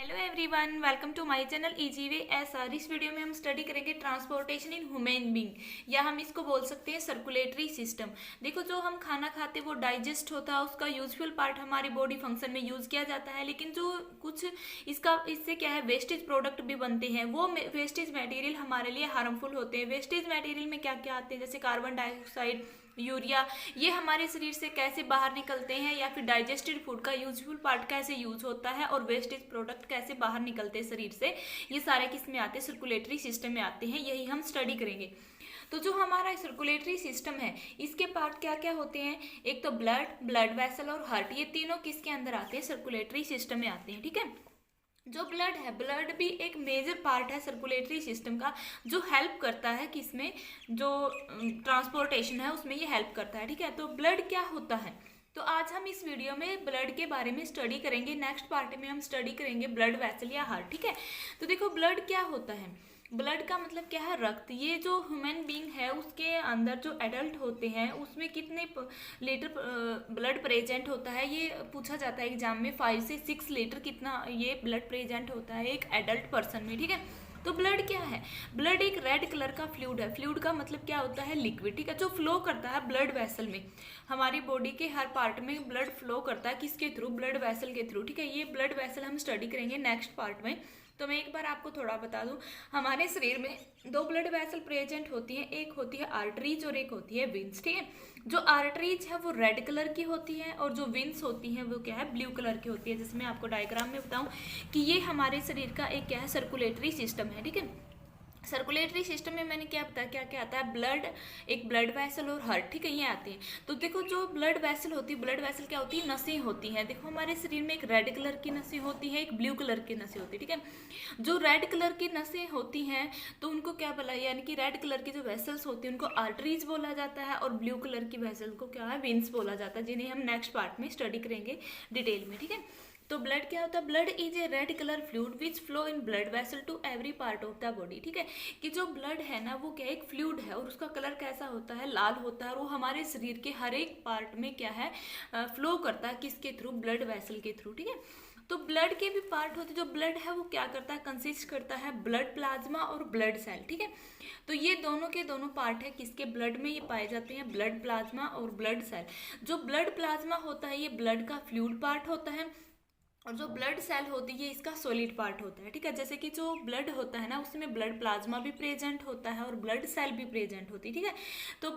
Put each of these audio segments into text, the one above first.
Hello everyone, welcome to my channel easy SR. इस वीडियो में हम स्टडी करेंगे ट्रांसपोर्टेशन इन ह्यूमन बीइंग, या हम इसको बोल सकते हैं सर्कुलेटरी सिस्टम। देखो, जो हम खाना खाते हैं वो डाइजेस्ट होता है, उसका यूजफुल पार्ट हमारी बॉडी फंक्शन में यूज किया जाता है। लेकिन जो कुछ इससे क्या है, वेस्टेज प्रोडक्ट भी बनते हैं। वो वेस्टेज मटेरियल हमारे लिए हार्मफुल होते हैं। वेस्टेज मटेरियल में क्या क्या आते हैं, जैसे कार्बन डाइऑक्साइड, यूरिया, ये हमारे शरीर से कैसे बाहर निकलते हैं, या फिर डाइजेस्टेड फूड का यूजफुल पार्ट कैसे यूज होता है, और वेस्टेज प्रोडक्ट कैसे बाहर निकलते हैं शरीर से, ये सारे किस में आते हैं, सर्कुलेटरी सिस्टम में आते हैं। यही हम स्टडी करेंगे। तो जो हमारा सर्कुलेटरी सिस्टम है, इसके पार्ट क्या क्या होते हैं, एक तो ब्लड वेसल और हार्ट, ये तीनों किसके अंदर आते हैं, सर्कुलेटरी सिस्टम में आते हैं। ठीक है, जो ब्लड है, ब्लड भी एक मेजर पार्ट है सर्कुलेटरी सिस्टम का, जो हेल्प करता है किसमें, जो ट्रांसपोर्टेशन है उसमें ये हेल्प करता है। ठीक है, तो ब्लड क्या होता है, तो आज हम इस वीडियो में ब्लड के बारे में स्टडी करेंगे। नेक्स्ट पार्ट में हम स्टडी करेंगे ब्लड वेसल या हार्ट। ठीक है, तो देखो ब्लड क्या होता है। ब्लड का मतलब क्या है, रक्त। ये जो ह्यूमन बीइंग है उसके अंदर जो एडल्ट होते हैं उसमें कितने लीटर ब्लड प्रेजेंट होता है, ये पूछा जाता है एग्जाम में। 5 से 6 लीटर कितना ये ब्लड प्रेजेंट होता है एक एडल्ट पर्सन में। ठीक है, तो ब्लड क्या है, ब्लड एक रेड कलर का फ्लूइड है। फ्लूइड का मतलब क्या होता है, लिक्विड। ठीक है, जो फ्लो करता है ब्लड वेसल में, हमारी बॉडी के हर पार्ट में ब्लड फ्लो करता है, किसके थ्रू, ब्लड वेसल के थ्रू। ठीक है, ये ब्लड वेसल हम स्टडी करेंगे नेक्स्ट पार्ट में। तो मैं एक बार आपको थोड़ा बता दूं, हमारे शरीर में 2 ब्लड वेसल प्रेजेंट होती है, एक होती है आर्टरीज और एक होती है विंस। ठीक है, जो आर्टरीज है वो रेड कलर की होती है, और जो विंस होती है वो क्या है, ब्लू कलर की होती है। जैसे मैं आपको डायग्राम में बताऊं कि ये हमारे शरीर का एक क्या है, सर्कुलेटरी सिस्टम है। ठीक है, सर्कुलेटरी सिस्टम में मैंने क्या बताया, क्या क्या आता है, ब्लड, एक ब्लड वेसल और हार्ट। ठीक है, ये आते हैं। तो देखो, जो ब्लड वेसल होती है, ब्लड वेसल क्या होती है, नसें होती हैं। देखो, हमारे शरीर में एक रेड कलर की नसें होती है, एक ब्लू कलर की नसें होती है। ठीक है, जो रेड कलर की नसें होती हैं तो उनको क्या बोला, यानी कि रेड कलर की जो वेसल्स होती हैं उनको आर्टरीज बोला जाता है, और ब्लू कलर की वेसल को क्या है, वेन्स बोला जाता है, जिन्हें हम नेक्स्ट पार्ट में स्टडी करेंगे डिटेल में। ठीक है, तो ब्लड क्या होता है, blood is a red colour fluid which flow in blood vessel to every part of the body. ठीक है, कि जो ब्लड है ना वो क्या एक फ्लूइड है, और उसका कलर कैसा होता है, लाल होता है, और वो हमारे शरीर के हर एक पार्ट में क्या है, फ्लो करता है, किसके थ्रू, ब्लड वेसल के थ्रू। ठीक है, तो ब्लड के भी पार्ट होते हैं। जो ब्लड है वो क्या करता है, कंसिस्ट करता है ब्लड प्लाज्मा और ब्लड सेल। ठीक है, तो ये दोनों के दोनों पार्ट है किसके, ब्लड में, ये पाए जाते हैं ब्लड प्लाज्मा और ब्लड सेल। जो ब्लड प्लाज्मा होता है ये ब्लड का फ्लूइड पार्ट होता है, और जो ब्लड सेल होती है इसका सॉलिड पार्ट होता है। ठीक है, जैसे कि जो ब्लड होता है ना उसमें ब्लड प्लाज्मा भी प्रेजेंट होता है और ब्लड सेल भी प्रेजेंट होती है। ठीक है, तो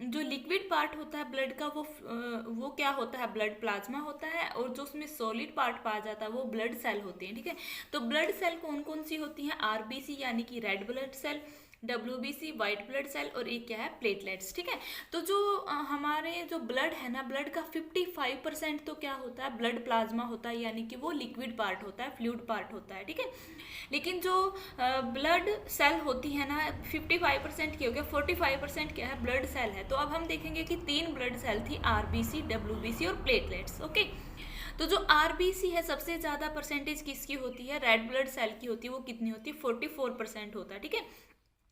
जो लिक्विड पार्ट होता है ब्लड का वो क्या होता है, ब्लड प्लाज्मा होता है, और जो उसमें सॉलिड पार्ट पाया जाता है वो ब्लड सेल होते हैं। ठीक है, तो ब्लड सेल कौन कौन सी होती हैं, आरबीसी यानी कि red blood cell, WBC white blood cell, और एक क्या है, प्लेटलेट्स। ठीक है, तो जो हमारे जो ब्लड है ना, ब्लड का 55% तो क्या होता है, ब्लड प्लाज्मा होता है, यानी कि वो लिक्विड पार्ट होता है, फ्लूइड पार्ट होता है। ठीक है, लेकिन जो ब्लड सेल होती है ना, 55% की हो गया, 45% क्या है, ब्लड सेल है। तो अब हम देखेंगे कि 3 ब्लड सेल थी, RBC, WBC और प्लेटलेट्स। ओके, तो जो आरबीसी है सबसे ज्यादा परसेंटेज किसकी होती है, रेड ब्लड सेल की होती है। वो कितनी होती है, 44% होता है। ठीक है,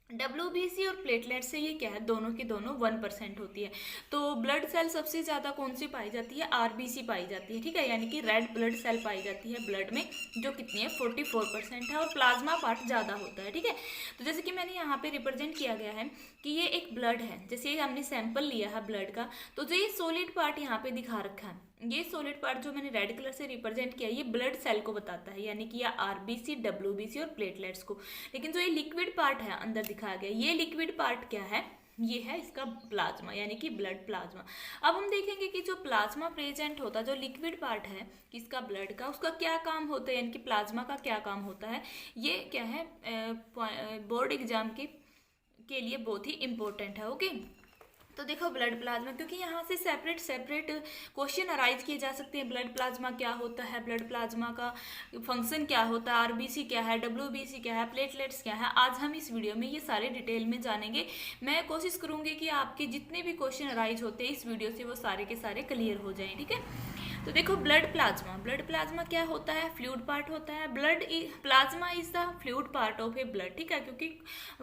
WBC और प्लेटलेट से ये क्या है, दोनों की दोनों 1% होती है। तो ब्लड सेल सबसे ज़्यादा कौन सी पाई जाती है, आरबीसी पाई जाती है। ठीक है, यानी कि रेड ब्लड सेल पाई जाती है ब्लड में, जो कितनी है, 44% है, और प्लाज्मा पार्ट ज़्यादा होता है। ठीक है, तो जैसे कि मैंने यहाँ पे रिप्रेजेंट किया गया है कि ये एक ब्लड है, जैसे हमने सैंपल लिया है ब्लड का, तो जो ये सॉलिड पार्ट यहाँ पे दिखा रखा है, ये सॉलिड पार्ट जो मैंने रेड कलर से रिप्रेजेंट किया, ये ब्लड सेल को बताता है, यानी कि या आरबीसी, WBC और प्लेटलेट्स को। लेकिन जो ये लिक्विड पार्ट है अंदर दिखाया गया, ये लिक्विड पार्ट क्या है, ये है इसका प्लाज्मा, यानी कि ब्लड प्लाज्मा। अब हम देखेंगे कि जो प्लाज्मा प्रेजेंट होता है, जो लिक्विड पार्ट है किसका, ब्लड का, उसका क्या काम होता है, यानी कि प्लाज्मा का क्या काम होता है, ये क्या है, बोर्ड एग्जाम के लिए बहुत ही इंपॉर्टेंट है। ओके, तो देखो ब्लड प्लाज्मा, क्योंकि यहाँ से सेपरेट सेपरेट क्वेश्चन अराइज किए जा सकते हैं। ब्लड प्लाज्मा क्या होता है, ब्लड प्लाज्मा का फंक्शन क्या होता है, आरबीसी क्या है, WBC क्या है, प्लेटलेट्स क्या है, आज हम इस वीडियो में ये सारे डिटेल में जानेंगे। मैं कोशिश करूँगी कि आपके जितने भी क्वेश्चन अराइज होते हैं इस वीडियो से वो सारे के सारे क्लियर हो जाएं। ठीक है, तो देखो ब्लड प्लाज्मा क्या होता है, फ्लूइड पार्ट होता है। Plasma is the fluid part of A blood, ठीक है, क्योंकि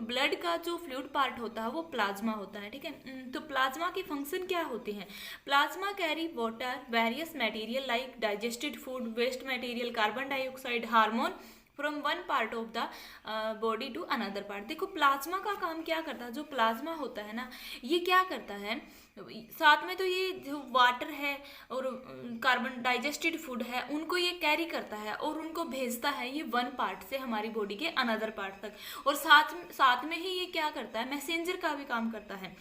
ब्लड का जो फ्लूइड पार्ट होता है वो प्लाज्मा होता है, ठीक है। तो प्लाज्मा की फंक्शन क्या होती है? Plasma carry water, various material like digested food, waste material, carbon dioxide, hormone from one part of the body to another part. देखो प्लाज्मा का काम क्या करता है, जो प्लाज्मा होता है ना, ये क्या करता है, साथ में तो ये जो वाटर है और कार्बन डाइजेस्टेड फूड है उनको ये कैरी करता है और उनको भेजता है ये वन पार्ट से हमारी बॉडी के अनदर पार्ट तक। और साथ में ही ये क्या करता है, मैसेंजर का भी काम करता है,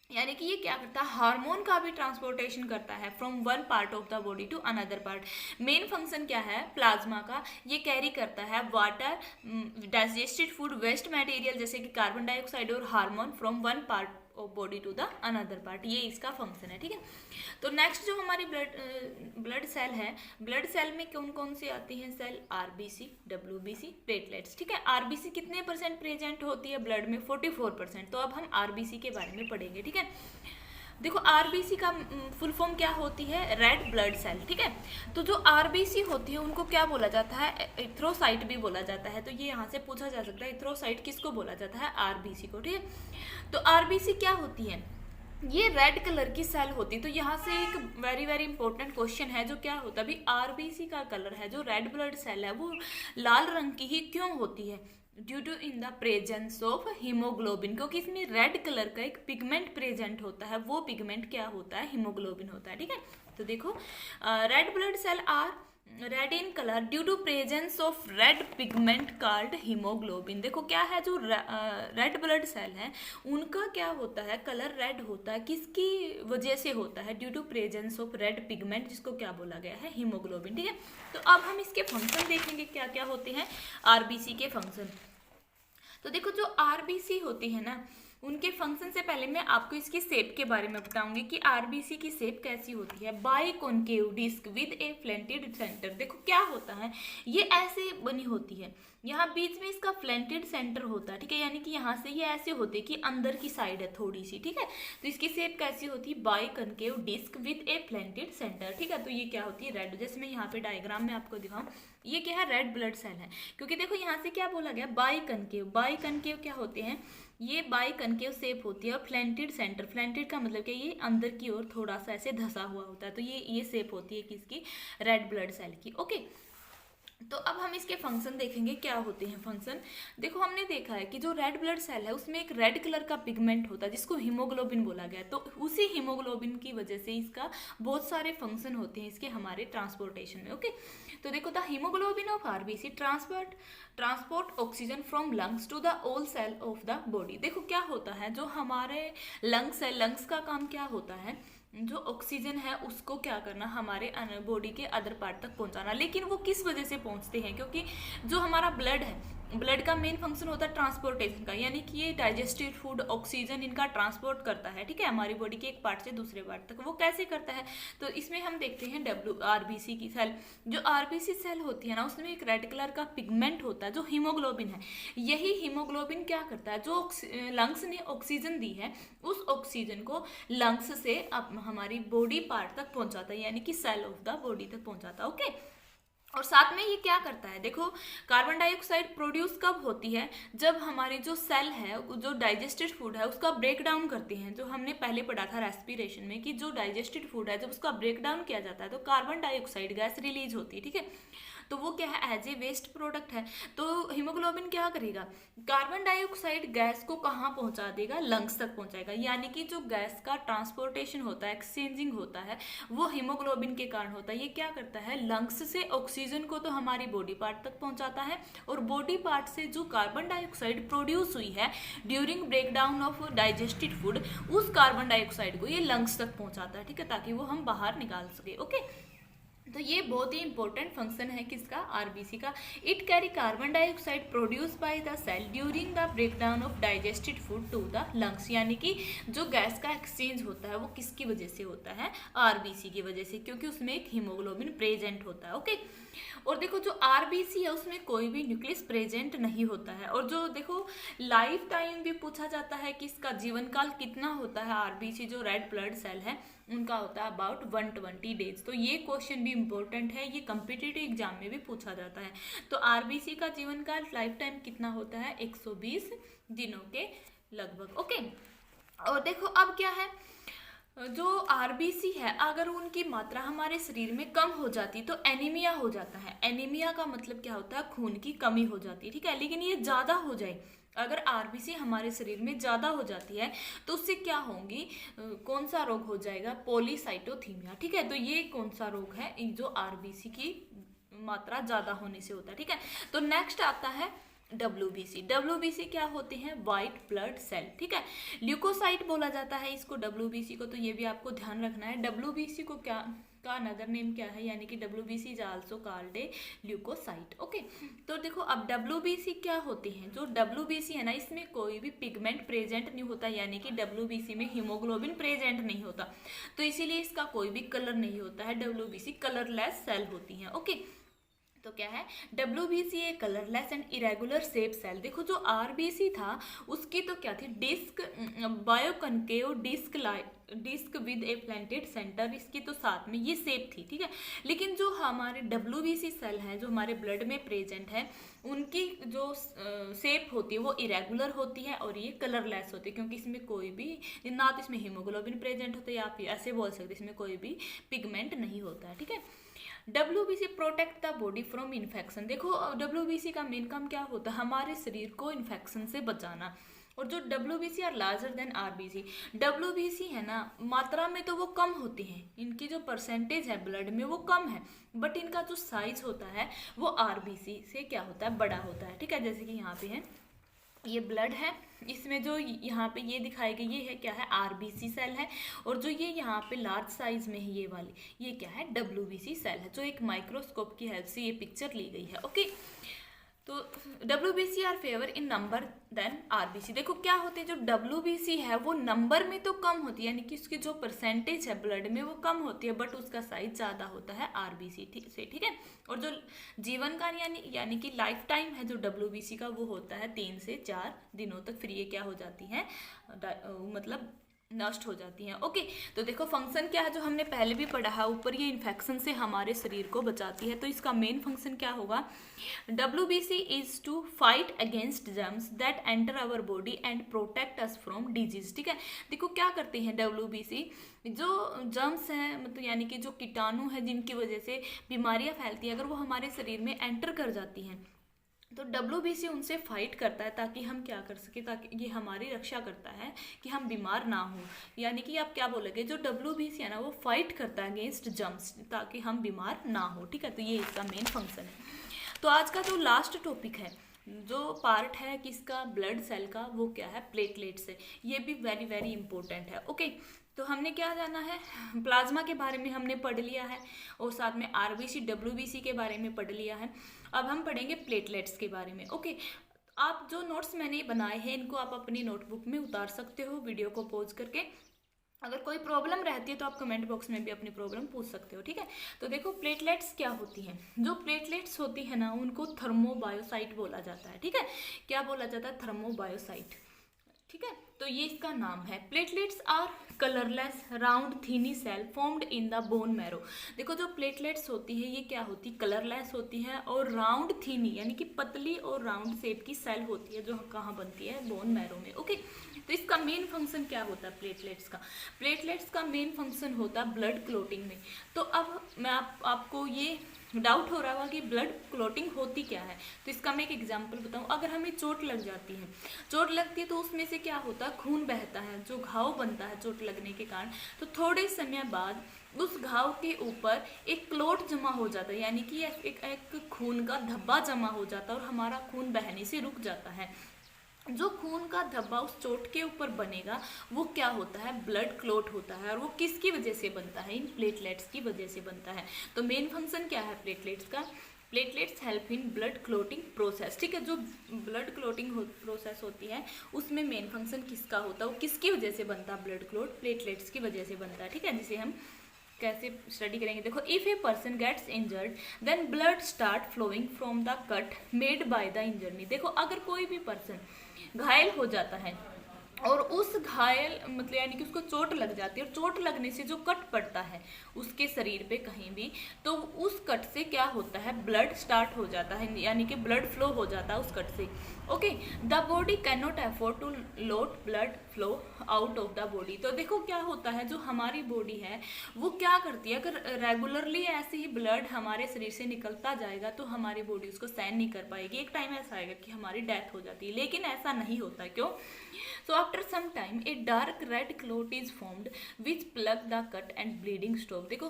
यानी कि ये क्या करता है, हार्मोन का भी ट्रांसपोर्टेशन करता है from one part of the body to another part. Main function क्या है प्लाज्मा का, ये कैरी करता है water, digested food, waste material जैसे कि कार्बन डाइऑक्साइड और hormone from one part of body to the another part, ये इसका फंक्शन है, ठीक है। तो नेक्स्ट जो हमारी ब्लड सेल है, ब्लड सेल में कौन कौन सी आती हैं सेल, आरबीसी, डब्ल्यूबीसी, प्लेटलेट्स, ठीक है। आरबीसी कितने % प्रेजेंट होती है ब्लड में, 44%। तो अब हम आरबीसी के बारे में पढ़ेंगे, ठीक है। देखो आरबीसी का फुल फॉर्म क्या होती है, रेड ब्लड सेल, ठीक है। तो जो आरबीसी होती है उनको क्या बोला जाता है, एरिथ्रोसाइट भी बोला जाता है। तो ये यहाँ से पूछा जा सकता है एरिथ्रोसाइट किसको बोला जाता है, आरबीसी को, ठीक है। तो आरबीसी क्या होती है, ये रेड कलर की सेल होती है। तो यहाँ से एक वेरी वेरी इंपॉर्टेंट क्वेश्चन है जो क्या होता है, अभी आरबीसी का कलर है जो रेड ब्लड सेल है वो लाल रंग की ही क्यों होती है, due to in the presence of haemoglobin, क्योंकि इसमें रेड कलर का एक पिगमेंट प्रेजेंट होता है, वो पिगमेंट क्या होता है, हीमोग्लोबिन होता है, ठीक है। तो देखो red blood cell are red in colour due to presence of red pigment called haemoglobin. देखो क्या है, जो रेड ब्लड सेल है उनका क्या होता है, कलर रेड होता है, किसकी वजह से होता है, due to presence of red pigment, जिसको क्या बोला गया है, हीमोग्लोबिन, ठीक है। तो अब हम इसके फंक्शन देखेंगे क्या क्या होते हैं आरबीसी के फंक्शन। तो देखो जो आरबीसी होती है ना, उनके फंक्शन से पहले मैं आपको इसकी शेप के बारे में बताऊंगी कि आरबीसी की शेप कैसी होती है। Biconcave disc with a flattened centre. देखो क्या होता है, ये ऐसे बनी होती है, यहाँ बीच में इसका फ्लैंटेड सेंटर होता है, ठीक है, यानी कि यहाँ से ये ऐसे होते हैं कि अंदर की साइड है थोड़ी सी, ठीक है। तो इसकी शेप कैसी होती है, biconcave disc with a flattened centre, ठीक है। तो ये क्या होती है, रेड, जैसे मैं यहाँ पे डायग्राम में आपको दिखाऊं, ये क्या है, रेड ब्लड सेल है, क्योंकि देखो यहाँ से क्या बोला गया, बाई कॉन्केव क्या होते हैं, ये बाई कॉन्केव शेप होती है। और फ्लैंटेड सेंटर, फ्लैंटेड का मतलब कि ये अंदर की ओर थोड़ा सा ऐसे धसा हुआ होता है। तो ये शेप होती है किसकी, रेड ब्लड सेल की, ओके। तो अब हम इसके फंक्शन देखेंगे क्या होते हैं फंक्शन। देखो हमने देखा है कि जो रेड ब्लड सेल है उसमें एक रेड कलर का पिगमेंट होता है जिसको हीमोग्लोबिन बोला गया है। तो उसी हीमोग्लोबिन की वजह से इसका बहुत सारे फंक्शन होते हैं इसके हमारे ट्रांसपोर्टेशन में, ओके। तो देखो the haemoglobin of RBC transport oxygen from lungs to the all cell of the body. देखो क्या होता है, जो हमारे लंग्स है, लंग्स का काम क्या होता है, जो ऑक्सीजन है उसको क्या करना, हमारे बॉडी के अदर पार्ट तक पहुंचाना। लेकिन वो किस वजह से पहुंचते हैं, क्योंकि जो हमारा ब्लड है, ब्लड का मेन फंक्शन होता है ट्रांसपोर्टेशन का, यानी कि ये डाइजेस्टिव फूड, ऑक्सीजन इनका ट्रांसपोर्ट करता है, ठीक है, हमारी बॉडी के एक पार्ट से दूसरे पार्ट तक। वो कैसे करता है, तो इसमें हम देखते हैं आरबीसी की सेल। जो आरबीसी सेल होती है ना, उसमें एक रेड कलर का पिगमेंट होता है जो हीमोग्लोबिन है। यही हीमोग्लोबिन क्या करता है, जो लंग्स ने ऑक्सीजन दी है उस ऑक्सीजन को लंग्स से हमारी बॉडी पार्ट तक पहुंचाता है, यानी कि सेल ऑफ द बॉडी तक पहुंचाता है, ओके। और साथ में ये क्या करता है, देखो कार्बन डाइऑक्साइड प्रोड्यूस कब होती है, जब हमारी जो सेल है, जो डाइजेस्टेड फूड है उसका ब्रेक डाउन करते हैं। जो हमने पहले पढ़ा था रेस्पिरेशन में कि जो डाइजेस्टेड फूड है जब उसका ब्रेक डाउन किया जाता है तो कार्बन डाइऑक्साइड गैस रिलीज होती है, ठीक है। तो वो क्या है, एज ए वेस्ट प्रोडक्ट है। तो हीमोग्लोबिन क्या करेगा, कार्बन डाइऑक्साइड गैस को कहाँ पहुंचा देगा, लंग्स तक पहुंचाएगा। यानी कि जो गैस का ट्रांसपोर्टेशन होता है, एक्सचेंजिंग होता है, वो हीमोग्लोबिन के कारण होता है। ये क्या करता है, लंग्स से ऑक्सीजन को तो हमारी बॉडी पार्ट तक पहुंचाता है, और बॉडी पार्ट से जो कार्बन डाइऑक्साइड प्रोड्यूस हुई है during break down of digested food, उस कार्बन डाइऑक्साइड को ये लंग्स तक पहुंचाता है, ठीक है, ताकि वो हम बाहर निकाल सके, ओके। तो ये बहुत ही इंपॉर्टेंट फंक्शन है किसका, आरबीसी का। It carry carbon dioxide produce by the cell during the breakdown of digested food to the lungs. यानी कि जो गैस का एक्सचेंज होता है वो किसकी वजह से होता है, आरबीसी की वजह से, क्योंकि उसमें एक हीमोग्लोबिन प्रेजेंट होता है, ओके। और देखो जो आरबीसी है उसमें कोई भी न्यूक्लियस प्रेजेंट नहीं होता है। और जो देखो लाइफ टाइम भी पूछा जाता है कि इसका जीवन काल कितना होता है, आरबीसी जो रेड ब्लड सेल है उनका होता है अबाउट 120 डेज। तो ये क्वेश्चन भी इंपॉर्टेंट है, ये कम्पिटिटिव एग्जाम में भी पूछा जाता है। तो आरबीसी का जीवन काल लाइफ टाइम कितना होता है, 120 दिनों के लगभग। ओके, और देखो अब क्या है, जो आरबीसी है अगर उनकी मात्रा हमारे शरीर में कम हो जाती तो एनीमिया हो जाता है। एनीमिया का मतलब क्या होता है, खून की कमी हो जाती है, ठीक है। लेकिन ये ज़्यादा हो जाए, अगर आरबीसी हमारे शरीर में ज़्यादा हो जाती है तो उससे क्या होंगी, कौन सा रोग हो जाएगा, पॉलीसाइटोथीमिया, ठीक है। तो ये कौन सा रोग है, जो आरबीसी की मात्रा ज़्यादा होने से होता है, ठीक है। तो नेक्स्ट आता है डब्ल्यूबीसी। डब्ल्यूबीसी क्या होते हैं, वाइट ब्लड सेल, ठीक है। ल्यूकोसाइट बोला जाता है इसको, डब्ल्यूबीसी को, तो ये भी आपको ध्यान रखना है। डब्ल्यूबीसी को क्या का अनदर नेम क्या है, यानी कि WBC is also called a leucocyte. Okay, तो देखो अब डब्ल्यूबीसी क्या होते हैं, जो डब्ल्यूबीसी है ना इसमें कोई भी पिगमेंट प्रेजेंट नहीं होता, यानी कि डब्ल्यूबीसी में हीमोग्लोबिन प्रेजेंट नहीं होता, तो इसीलिए इसका कोई भी कलर नहीं होता है। डब्ल्यूबीसी कलरलेस सेल होती हैं। ओके, तो क्या है, WBC a colourless and irregular shape cell. देखो जो आरबीसी था उसकी तो क्या थी, disc biconcave disc with a flattened centre, इसकी तो साथ में ये शेप थी, ठीक है। लेकिन जो हमारे डब्ल्यूबीसी सेल है जो हमारे ब्लड में प्रेजेंट है उनकी जो शेप होती है वो इरेगुलर होती है और ये कलरलेस होती है, क्योंकि इसमें कोई भी ना तो इसमें हीमोग्लोबिन प्रेजेंट होता है, या फिर ऐसे बोल सकते इसमें कोई भी पिगमेंट नहीं होता है, ठीक है। WBC protect the body from infection. देखो डब्ल्यूबीसी का मेन काम क्या होता है, हमारे शरीर को इन्फेक्शन से बचाना। और जो WBC are larger than RBC, WBC है ना मात्रा में तो वो कम होती हैं, इनकी जो परसेंटेज है ब्लड में वो कम है, बट इनका जो साइज होता है वो आरबीसी से क्या होता है, बड़ा होता है, ठीक है। जैसे कि यहाँ पे है, ये ब्लड है, इसमें जो यहाँ पे ये दिखाई गई ये है क्या है, आरबीसी सेल है। और जो ये यहाँ पे लार्ज साइज में है ये वाली, ये क्या है, डब्ल्यूबीसी सेल है, जो एक माइक्रोस्कोप की हेल्प से ये पिक्चर ली गई है। ओके, तो WBC are fewer in number than RBC. देखो क्या होते हैं, जो डब्ल्यूबीसी है वो नंबर में तो कम होती है, यानी कि उसकी जो परसेंटेज है ब्लड में वो कम होती है, बट उसका साइज ज़्यादा होता है आरबीसी से, ठीक है। और जो जीवन काल यानी कि लाइफ टाइम है जो डब्ल्यूबीसी का वो होता है 3 से 4 दिनों तक, फिर ये क्या हो जाती है, मतलब नष्ट हो जाती हैं। ओके, तो देखो फंक्शन क्या है जो हमने पहले भी पढ़ा है ऊपर, ये इन्फेक्शन से हमारे शरीर को बचाती है। तो इसका मेन फंक्शन क्या होगा, WBC is to fight against germs that enter our body and protect us from disease, ठीक है। देखो क्या करते हैं डब्ल्यूबीसी, जो जर्म्स हैं मतलब यानी कि जो कीटाणु है जिनकी वजह से बीमारियां फैलती हैं, अगर वो हमारे शरीर में एंटर कर जाती हैं तो डब्ल्यूबीसी उनसे फाइट करता है, ताकि हम क्या कर सके, ताकि ये हमारी रक्षा करता है कि हम बीमार ना हो। यानी कि आप क्या बोलोगे, जो डब्ल्यूबीसी है ना वो फाइट करता है अगेंस्ट जर्म्स ताकि हम बीमार ना हो, ठीक है। तो ये इसका मेन फंक्शन है। तो आज का जो लास्ट टॉपिक है, जो पार्ट है किसका, ब्लड सेल का, वो क्या है, प्लेटलेट्स है। ये भी वेरी वेरी इंपॉर्टेंट है। ओके, तो हमने क्या जाना है, प्लाज्मा के बारे में हमने पढ़ लिया है और साथ में आरबीसी डब्ल्यूबीसी के बारे में पढ़ लिया है। अब हम पढ़ेंगे प्लेटलेट्स के बारे में। ओके, आप जो नोट्स मैंने बनाए हैं इनको आप अपनी नोटबुक में उतार सकते हो वीडियो को पॉज करके। अगर कोई प्रॉब्लम रहती है तो आप कमेंट बॉक्स में भी अपनी प्रॉब्लम पूछ सकते हो, ठीक है। तो देखो प्लेटलेट्स क्या होती हैं, जो प्लेटलेट्स होती है ना उनको थर्मोबायोसाइट बोला जाता है, ठीक है। क्या बोला जाता है, थर्मोबायोसाइट, ठीक है। तो ये इसका नाम है। Platelets are colourless round tiny cell formed in the bone marrow. देखो जो प्लेटलेट्स होती है ये क्या होती है, कलरलेस होती है और राउंड थीनी यानी कि पतली और राउंड शेप की सेल होती है, जो कहाँ बनती है, बोन मैरो में। ओके, तो इसका मेन फंक्शन क्या होता है प्लेटलेट्स का, प्लेटलेट्स का मेन फंक्शन होता है ब्लड क्लोटिंग में। तो अब मैं आपको ये डाउट हो रहा होगा कि ब्लड क्लोटिंग होती क्या है, तो इसका मैं एक एग्जांपल बताऊं। अगर हमें चोट लग जाती है, चोट लगती है तो उसमें से क्या होता है, खून बहता है, जो घाव बनता है चोट लगने के कारण, तो थोड़े समय बाद उस घाव के ऊपर एक क्लोट जमा हो जाता है, यानी कि एक खून का धब्बा जमा हो जाता है और हमारा खून बहने से रुक जाता है। जो खून का धब्बा उस चोट के ऊपर बनेगा वो क्या होता है, ब्लड क्लोट होता है। और वो किसकी वजह से बनता है, इन प्लेटलेट्स की वजह से बनता है। तो मेन फंक्शन क्या है प्लेटलेट्स का, platelets help in blood clotting process, ठीक है। जो ब्लड क्लोटिंग प्रोसेस होती है उसमें मेन फंक्शन किसका होता है, वो किसकी वजह से बनता है ब्लड क्लोट, प्लेटलेट्स की वजह से बनता है, ठीक है, जिसे हम कैसे स्टडी करेंगे, देखो if a person gets injured then blood start flowing from the cut made by the injured. देखो अगर कोई भी पर्सन घायल हो जाता है और उस घायल मतलब यानी कि उसको चोट लग जाती है, और चोट लगने से जो कट पड़ता है उसके शरीर पे कहीं भी, तो उस कट से क्या होता है, ब्लड स्टार्ट हो जाता है, यानी कि ब्लड फ्लो हो जाता है उस कट से। Okay, the body can not afford to lot blood flow out of the body. तो देखो क्या होता है, जो हमारी बॉडी है वो क्या करती है, अगर रेगुलरली ऐसे ही ब्लड हमारे शरीर से निकलता जाएगा तो हमारी बॉडी उसको सहन नहीं कर पाएगी, एक टाइम ऐसा आएगा कि हमारी डेथ हो जाती है। लेकिन ऐसा नहीं होता, क्यों? So after some time a dark red clot is formed which plug the cut and bleeding stop। देखो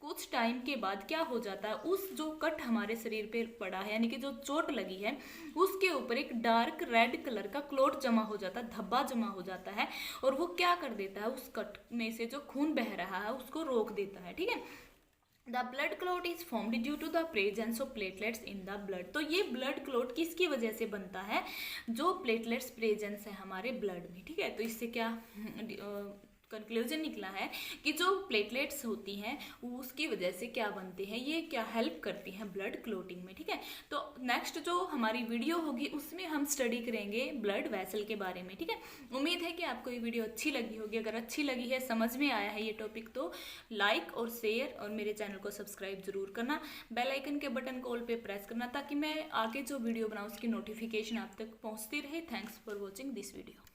कुछ टाइम के बाद क्या हो जाता है, उस जो कट हमारे शरीर पे पड़ा है यानी कि जो चोट लगी है उसके ऊपर एक डार्क रेड कलर का क्लोट जमा हो जाता है, धब्बा जमा हो जाता है, और वो क्या कर देता है, उस कट में से जो खून बह रहा है उसको रोक देता है। ठीक है, the blood clot is formed due to the presence of platelets in the blood. तो ये ब्लड क्लॉट किसकी वजह से बनता है, जो प्लेटलेट्स प्रेजेंस है हमारे ब्लड में। ठीक है, तो इससे क्या कंक्लूजन निकला है कि जो प्लेटलेट्स होती हैं उसकी वजह से क्या बनते हैं, ये क्या हेल्प करती हैं ब्लड क्लोटिंग में। ठीक है, तो नेक्स्ट जो हमारी वीडियो होगी उसमें हम स्टडी करेंगे ब्लड वेसल के बारे में। ठीक है, उम्मीद है कि आपको ये वीडियो अच्छी लगी होगी। अगर अच्छी लगी है, समझ में आया है ये टॉपिक, तो लाइक और शेयर और मेरे चैनल को सब्सक्राइब जरूर करना, बेल आइकन के बटन को ऑल पे प्रेस करना ताकि मैं आगे जो वीडियो बनाऊँ उसकी नोटिफिकेशन आप तक पहुँचती रहे। Thanks for watching this video.